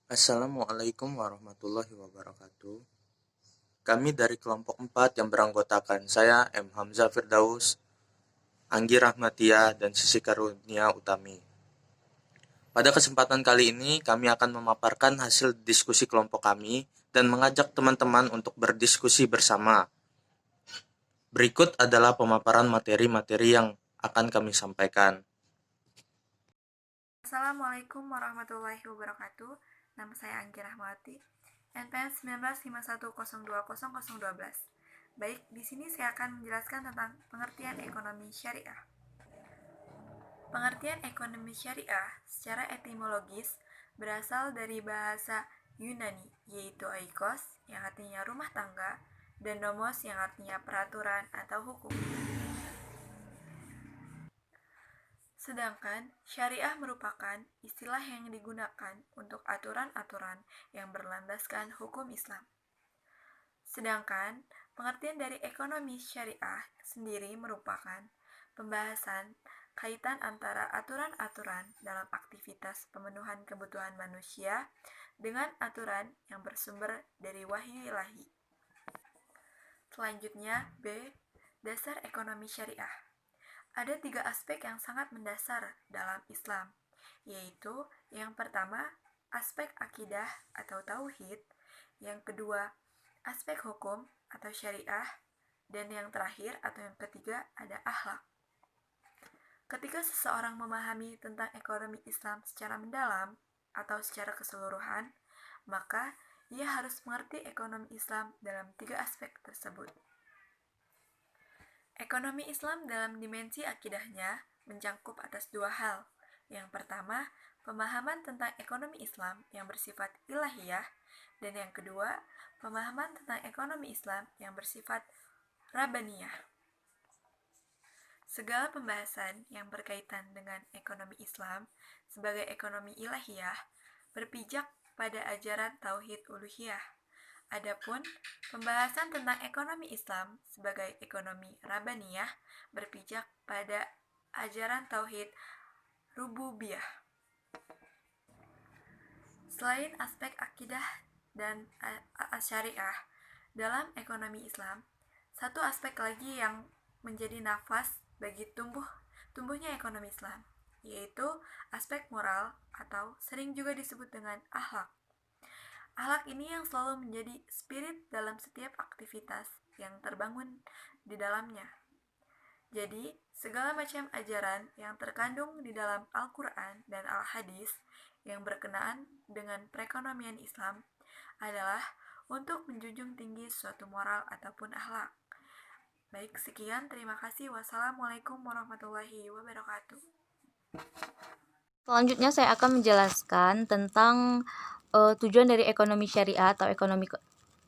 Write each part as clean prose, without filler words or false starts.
Assalamualaikum warahmatullahi wabarakatuh. Kami dari kelompok 4 yang beranggotakan saya, M. Hamzah Firdaus, Anggi Rahmatia, dan Sisi Karunia Utami. Pada kesempatan kali ini, kami akan memaparkan hasil diskusi kelompok kami dan mengajak teman-teman untuk berdiskusi bersama. Berikut adalah pemaparan materi-materi yang akan kami sampaikan. Assalamualaikum warahmatullahi wabarakatuh. Nama saya Anggi Rahmati, NPM 1951020012. Baik, di sini saya akan menjelaskan tentang pengertian ekonomi syariah. Pengertian ekonomi syariah secara etimologis berasal dari bahasa Yunani, yaitu oikos yang artinya rumah tangga dan nomos yang artinya peraturan atau hukum. Sedangkan syariah merupakan istilah yang digunakan untuk aturan-aturan yang berlandaskan hukum Islam. Sedangkan pengertian dari ekonomi syariah sendiri merupakan pembahasan kaitan antara aturan-aturan dalam aktivitas pemenuhan kebutuhan manusia dengan aturan yang bersumber dari wahyu ilahi. Selanjutnya, B. Dasar ekonomi syariah. Ada 3 aspek yang sangat mendasar dalam Islam, yaitu yang pertama, aspek akidah atau tauhid, yang kedua, aspek hukum atau syariah, dan yang terakhir atau yang ketiga ada akhlak. Ketika seseorang memahami tentang ekonomi Islam secara mendalam atau secara keseluruhan, maka ia harus mengerti ekonomi Islam dalam 3 aspek tersebut. Ekonomi Islam dalam dimensi akidahnya mencangkup atas 2 hal. Yang pertama, pemahaman tentang ekonomi Islam yang bersifat ilahiyah, dan yang kedua, pemahaman tentang ekonomi Islam yang bersifat rabbaniyah. Segala pembahasan yang berkaitan dengan ekonomi Islam sebagai ekonomi ilahiyah berpijak pada ajaran tauhid uluhiyah. Adapun pembahasan tentang ekonomi Islam sebagai ekonomi rabbaniyah berpijak pada ajaran tauhid rububiyah. Selain aspek akidah dan syariah dalam ekonomi Islam, satu aspek lagi yang menjadi nafas bagi tumbuhnya ekonomi Islam, yaitu aspek moral atau sering juga disebut dengan akhlak. Akhlak ini yang selalu menjadi spirit dalam setiap aktivitas yang terbangun di dalamnya. Jadi, segala macam ajaran yang terkandung di dalam Al-Quran dan Al-Hadis yang berkenaan dengan perekonomian Islam adalah untuk menjunjung tinggi suatu moral ataupun akhlak. Baik, sekian. Terima kasih. Wassalamualaikum warahmatullahi wabarakatuh. Selanjutnya saya akan menjelaskan tentang tujuan dari ekonomi syariah atau ekonomi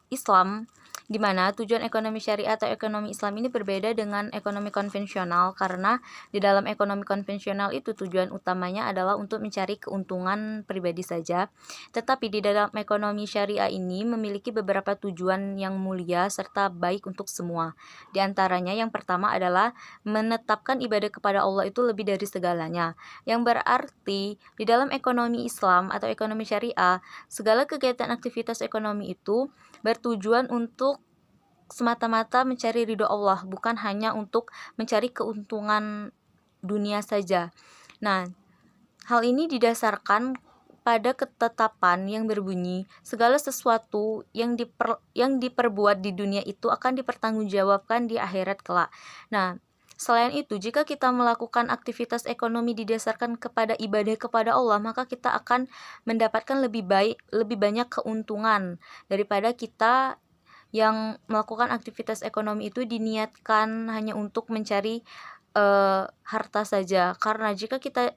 Islam, di mana tujuan ekonomi syariah atau ekonomi Islam ini berbeda dengan ekonomi konvensional, karena di dalam ekonomi konvensional itu tujuan utamanya adalah untuk mencari keuntungan pribadi saja, tetapi di dalam ekonomi syariah ini memiliki beberapa tujuan yang mulia serta baik untuk semua. Di antaranya yang pertama adalah menetapkan ibadah kepada Allah itu lebih dari segalanya, yang berarti di dalam ekonomi Islam atau ekonomi syariah, segala kegiatan aktivitas ekonomi itu bertujuan untuk semata-mata mencari ridho Allah, bukan hanya untuk mencari keuntungan dunia saja. Nah, hal ini didasarkan pada ketetapan yang berbunyi segala sesuatu yang diperbuat di dunia itu akan dipertanggungjawabkan di akhirat kelak. Nah, selain itu, jika kita melakukan aktivitas ekonomi didasarkan kepada ibadah kepada Allah, maka kita akan mendapatkan lebih banyak keuntungan daripada kita yang melakukan aktivitas ekonomi itu diniatkan hanya untuk mencari harta saja. Karena jika kita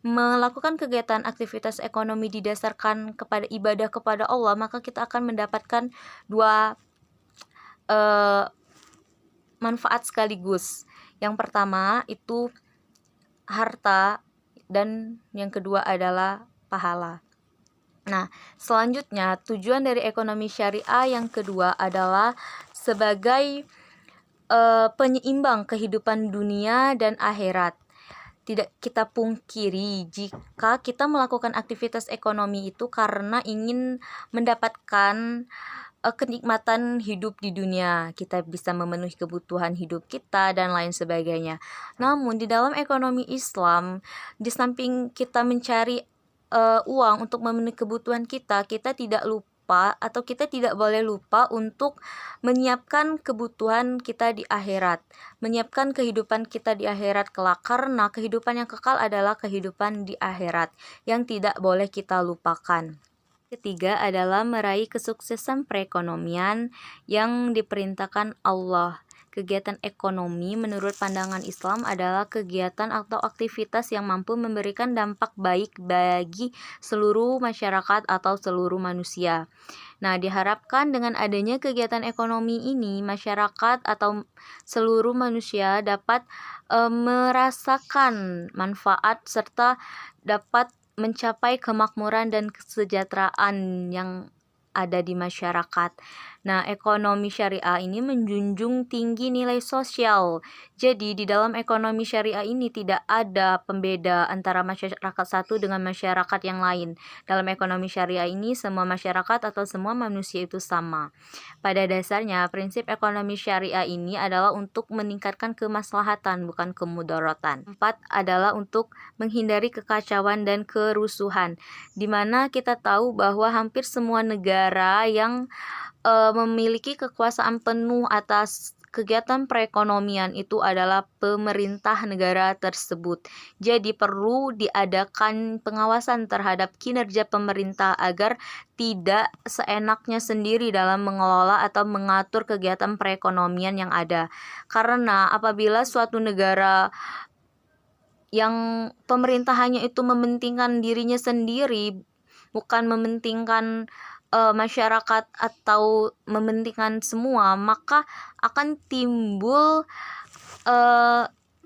melakukan kegiatan aktivitas ekonomi didasarkan kepada ibadah kepada Allah, maka kita akan mendapatkan 2 manfaat sekaligus. Yang pertama itu harta, dan yang kedua adalah pahala. Nah, selanjutnya tujuan dari ekonomi syariah yang kedua adalah sebagai penyeimbang kehidupan dunia dan akhirat. tidak kita pungkiri jika kita melakukan aktivitas ekonomi itu karena ingin mendapatkan kenikmatan hidup di dunia, kita bisa memenuhi kebutuhan hidup kita dan lain sebagainya. Namun di dalam ekonomi Islam, di samping kita mencari uang untuk memenuhi kebutuhan kita tidak lupa atau kita tidak boleh lupa untuk menyiapkan kebutuhan kita di akhirat, menyiapkan kehidupan kita di akhirat kelak, karena kehidupan yang kekal adalah kehidupan di akhirat yang tidak boleh kita lupakan. Ketiga adalah meraih kesuksesan perekonomian yang diperintahkan Allah. Kegiatan ekonomi menurut pandangan Islam adalah kegiatan atau aktivitas yang mampu memberikan dampak baik bagi seluruh masyarakat atau seluruh manusia. Nah, diharapkan dengan adanya kegiatan ekonomi ini, masyarakat atau seluruh manusia dapat merasakan manfaat serta dapat mencapai kemakmuran dan kesejahteraan yang ada di masyarakat. Nah, ekonomi syariah ini menjunjung tinggi nilai sosial. Jadi, di dalam ekonomi syariah ini tidak ada pembeda antara masyarakat satu dengan masyarakat yang lain. Dalam ekonomi syariah ini, semua masyarakat atau semua manusia itu sama. Pada dasarnya, prinsip ekonomi syariah ini adalah untuk meningkatkan kemaslahatan, bukan kemudaratan. 4 adalah untuk menghindari kekacauan dan kerusuhan, di mana kita tahu bahwa hampir semua negara yang memiliki kekuasaan penuh atas kegiatan perekonomian itu adalah pemerintah negara tersebut. Jadi perlu diadakan pengawasan terhadap kinerja pemerintah agar tidak seenaknya sendiri dalam mengelola atau mengatur kegiatan perekonomian yang ada. Karena apabila suatu negara yang pemerintahannya itu mementingkan dirinya sendiri, bukan mementingkan masyarakat atau mementingkan semua, maka akan timbul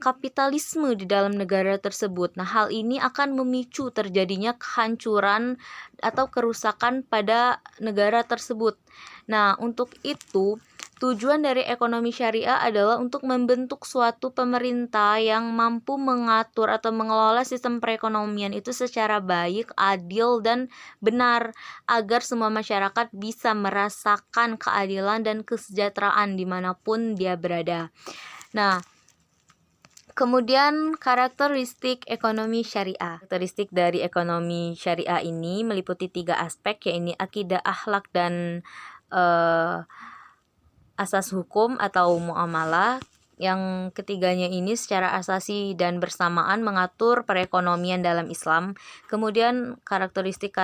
kapitalisme di dalam negara tersebut. Nah, hal ini akan memicu terjadinya kehancuran atau kerusakan pada negara tersebut. Nah, untuk itu tujuan dari ekonomi syariah adalah untuk membentuk suatu pemerintah yang mampu mengatur atau mengelola sistem perekonomian itu secara baik, adil, dan benar agar semua masyarakat bisa merasakan keadilan dan kesejahteraan dimanapun dia berada. Nah, kemudian karakteristik ekonomi syariah. Karakteristik dari ekonomi syariah ini meliputi 3 aspek, yaitu akidah, akhlak, dan asas hukum atau muamalah. Yang ketiganya ini secara asasi dan bersamaan mengatur perekonomian dalam Islam. Kemudian karakteristik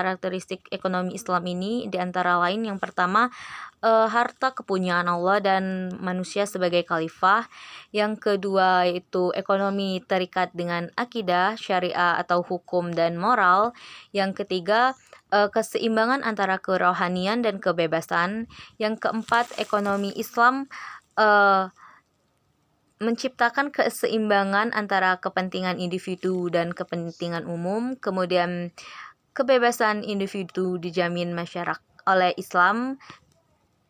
ekonomi Islam ini diantara lain, yang pertama harta kepunyaan Allah dan manusia sebagai khalifah. Yang kedua yaitu ekonomi terikat dengan akidah, syariah atau hukum dan moral. Yang ketiga keseimbangan antara kerohanian dan kebebasan. Yang keempat, ekonomi Islam menciptakan keseimbangan antara kepentingan individu dan kepentingan umum. Kemudian kebebasan individu dijamin masyarakat oleh Islam.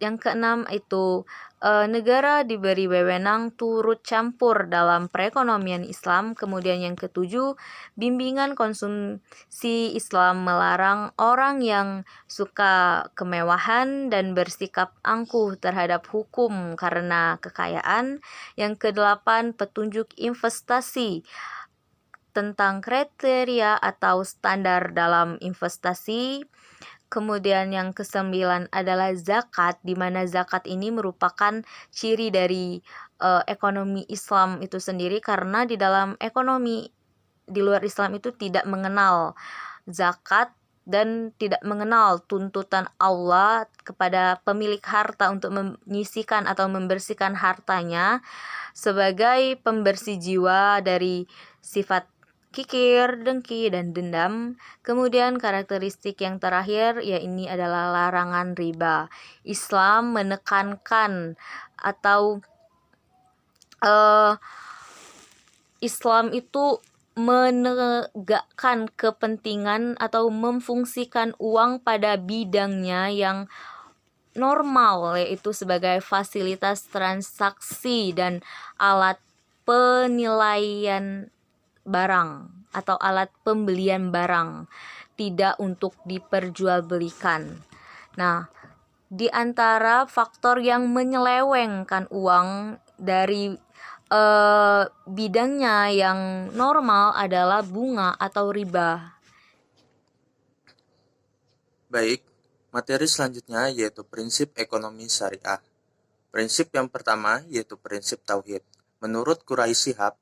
Yang keenam itu negara diberi wewenang turut campur dalam perekonomian Islam. Kemudian yang ketujuh, bimbingan konsumsi Islam melarang orang yang suka kemewahan dan bersikap angkuh terhadap hukum karena kekayaan. Yang kedelapan, petunjuk investasi tentang kriteria atau standar dalam investasi. Kemudian yang ke-9 adalah zakat, di mana zakat ini merupakan ciri dari ekonomi Islam itu sendiri, karena di dalam ekonomi di luar Islam itu tidak mengenal zakat dan tidak mengenal tuntutan Allah kepada pemilik harta untuk menyisikan atau membersihkan hartanya sebagai pembersih jiwa dari sifat kikir, dengki, dan dendam. Kemudian karakteristik yang terakhir ini adalah larangan riba. Islam menekankan atau Islam itu menegakkan kepentingan atau memfungsikan uang pada bidangnya yang normal, yaitu sebagai fasilitas transaksi dan alat penilaian barang atau alat pembelian barang, tidak untuk diperjualbelikan. Nah, di antara faktor yang menyelewengkan uang dari bidangnya yang normal adalah bunga atau riba. Baik, materi selanjutnya yaitu prinsip ekonomi syariah. Prinsip yang pertama yaitu prinsip tauhid. Menurut Quraish Shihab,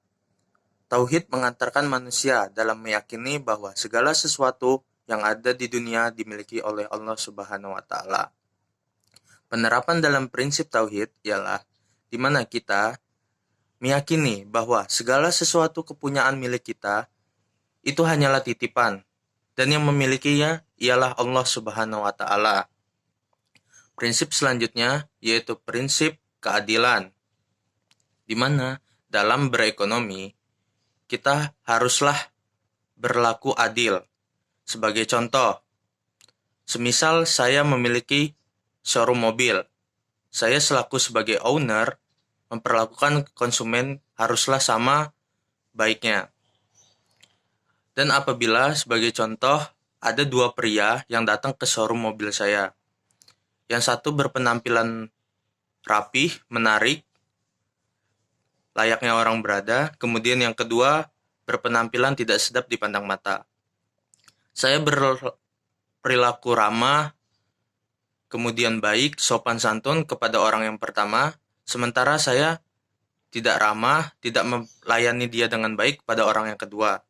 tauhid mengantarkan manusia dalam meyakini bahwa segala sesuatu yang ada di dunia dimiliki oleh Allah Subhanahu wa taala. Penerapan dalam prinsip tauhid ialah di mana kita meyakini bahwa segala sesuatu kepunyaan milik kita itu hanyalah titipan dan yang memilikinya ialah Allah Subhanahu wa taala. Prinsip selanjutnya yaitu prinsip keadilan, di mana dalam berekonomi kita haruslah berlaku adil. Sebagai contoh, semisal saya memiliki showroom mobil, saya selaku sebagai owner memperlakukan konsumen haruslah sama baiknya. Dan apabila sebagai contoh ada dua pria yang datang ke showroom mobil saya, yang satu berpenampilan rapih, menarik, layaknya orang berada, kemudian yang kedua berpenampilan tidak sedap dipandang mata. Saya berperilaku ramah, kemudian baik, sopan santun kepada orang yang pertama, sementara saya tidak ramah, tidak melayani dia dengan baik pada orang yang kedua.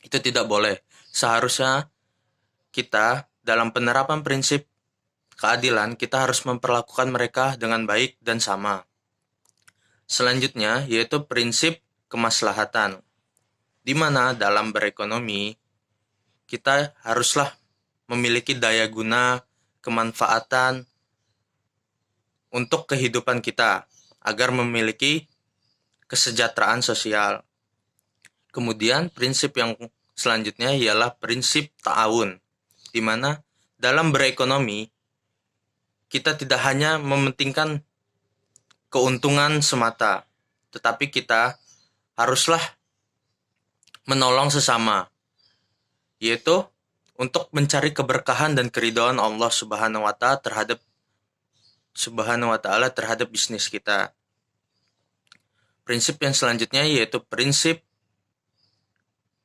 Itu tidak boleh. Seharusnya kita dalam penerapan prinsip keadilan, kita harus memperlakukan mereka dengan baik dan sama. Selanjutnya yaitu prinsip kemaslahatan, di mana dalam berekonomi kita haruslah memiliki daya guna, kemanfaatan untuk kehidupan kita agar memiliki kesejahteraan sosial. Kemudian prinsip yang selanjutnya ialah prinsip ta'awun, di mana dalam berekonomi kita tidak hanya mementingkan keuntungan semata, tetapi kita haruslah menolong sesama, yaitu untuk mencari keberkahan dan keridhaan Allah Subhanahu wa taala terhadap bisnis kita. Prinsip yang selanjutnya yaitu prinsip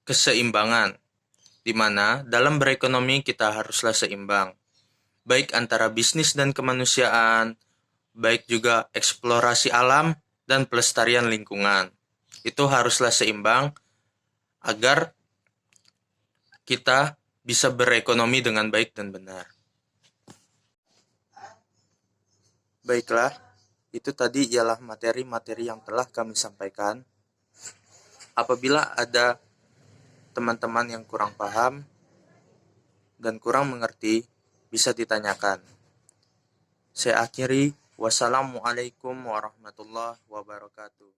keseimbangan, di mana dalam berekonomi kita haruslah seimbang, baik antara bisnis dan kemanusiaan, baik juga eksplorasi alam dan pelestarian lingkungan. Itu haruslah seimbang agar kita bisa berekonomi dengan baik dan benar. Baiklah, itu tadi ialah materi-materi yang telah kami sampaikan. Apabila ada teman-teman yang kurang paham dan kurang mengerti, bisa ditanyakan. Saya akhiri, wassalamualaikum warahmatullahi wabarakatuh.